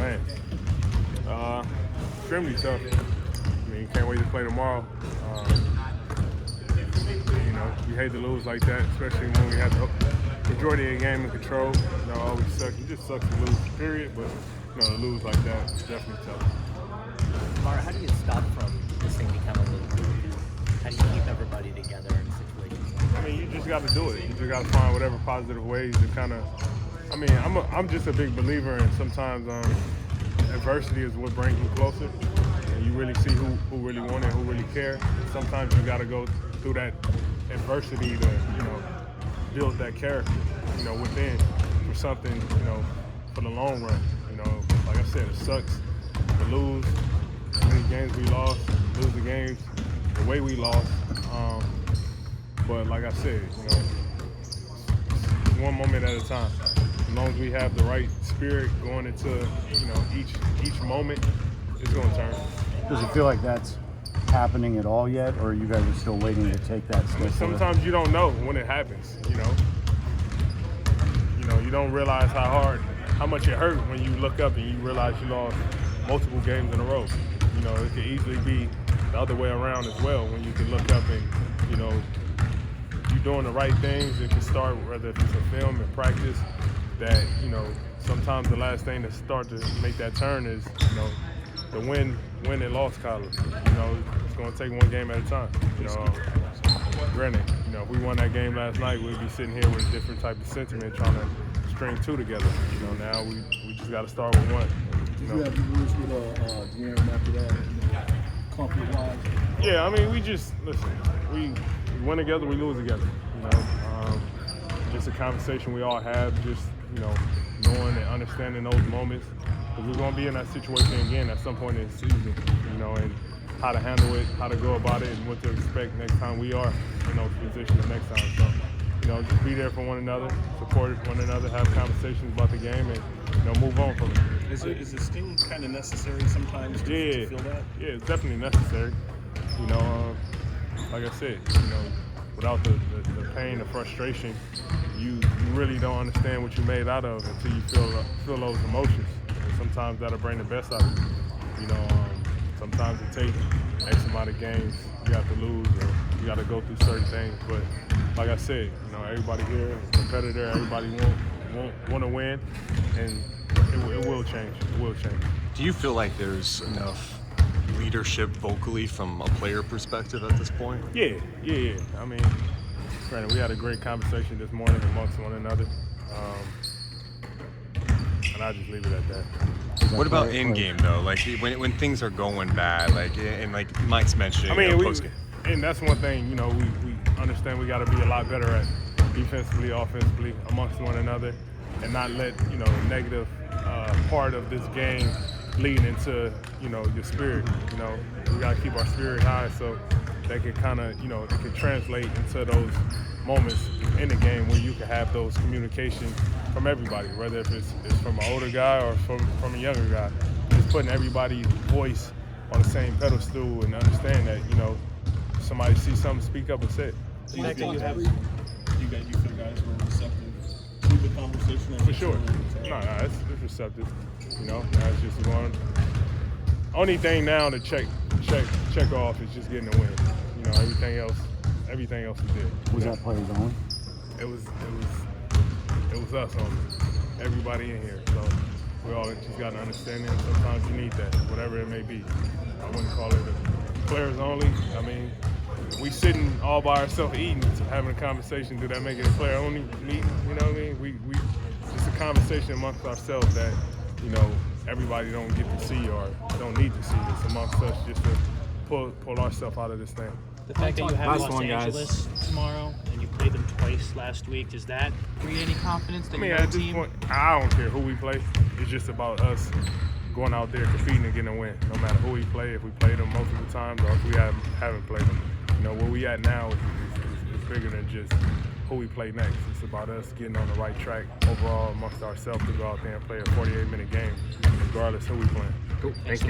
fans. Extremely tough. I mean, can't wait to play tomorrow. You know, you hate to lose like that, especially when we have the majority of the game in control. You know, always sucks. It just sucks to lose, period. But you know, to lose like that, it's definitely tough. Mara, how do you stop from this thing becoming a little broken? How do you keep everybody together in situations? I mean, you just got to do it. You just got to find whatever positive ways to kind of. I mean, I'm just a big believer in sometimes adversity is what brings you closer. And you really see who really want it, who really care. And sometimes you got to go through that adversity to, you know, build that character, you know, within for something, you know, for the long run. You know, like I said, it sucks to lose. How many games we lost, lose the games the way we lost. But like I said, you know, it's one moment at a time. As long as we have the right spirit going into, you know, each moment, it's going to turn. Does it feel like that's happening at all yet, or you guys are still waiting to take that step? Sometimes you don't know when it happens, you know. You don't realize how much it hurt when you look up and you realize you lost multiple games in a row. You know, it could easily be the other way around as well when you can look up and, you know, you're doing the right things. It can start, whether it's a film and practice, that, you know, sometimes the last thing to start to make that turn is, you know, the win and loss column. You know, it's going to take one game at a time. You know, granted, you know, if we won that game last night, we'd be sitting here with a different type of sentiment trying to string two together. You know, now we just got to start with one. Did you have to lose with De'Aaron after that, you know, conflict-wise? Yeah, I mean, we just, listen, we win together, we lose together. You know, just a conversation we all have, just, you know, knowing and understanding those moments. Because we're going to be in that situation again at some point in the season, you know, and how to handle it, how to go about it, and what to expect next time we are in those positions next time. So, you know, just be there for one another, support one another, have conversations about the game, and, you know, move on from it. Is the sting kind of necessary sometimes to feel that? Yeah, it's definitely necessary. You know, like I said, you know, without the pain, the frustration, you really don't understand what you're made out of until you feel those emotions. And sometimes that'll bring the best out of you. You know, sometimes it takes X amount of games you have to lose, or you got to go through certain things. But like I said, you know, everybody here is a competitor. Everybody want to win, and it will change. It will change. Do you feel like there's enough leadership vocally from a player perspective at this point? Yeah. I mean, granted, we had a great conversation this morning amongst one another, and I'll just leave it at that. What about in game though? Like when things are going bad, like and like Mike's mentioning, I mean, you know, post-game. And that's one thing, you know, we understand we got to be a lot better at defensively, offensively, amongst one another, and not let, you know, negative part of this game lead into, you know, your spirit. You know, we got to keep our spirit high so that can kind of, you know, it can translate into those moments in the game where you can have those communications from everybody, whether if it's from an older guy or from a younger guy. Just putting everybody's voice on the same pedestal and understand that, you know, if somebody sees something, speak up and say it. Do you feel guys were receptive to the conversation? For sure. No, it's receptive. You know, now it's just going. Only thing now to check off is just getting the win. You know, everything else is there. Was that players only? It was us only. Everybody in here. So we all just got to understand it. Sometimes you need that, whatever it may be. I wouldn't call it a players only. I mean, we sitting all by ourselves eating, having a conversation. Do that make it a player only meeting? You know what I mean? We just a conversation amongst ourselves that, you know, everybody don't get to see or don't need to see. It's amongst us just to pull ourselves out of this thing. The fact that you have Los Angeles tomorrow and you played them twice last week, does that create any confidence that at this point, I don't care who we play. It's just about us going out there competing and getting a win. No matter who we play, if we play them multiple times or if we haven't played them. You know, where we at now is bigger than just who we play next. It's about us getting on the right track overall amongst ourselves to go out there and play a 48-minute game, regardless who we playing. Cool. Thank you.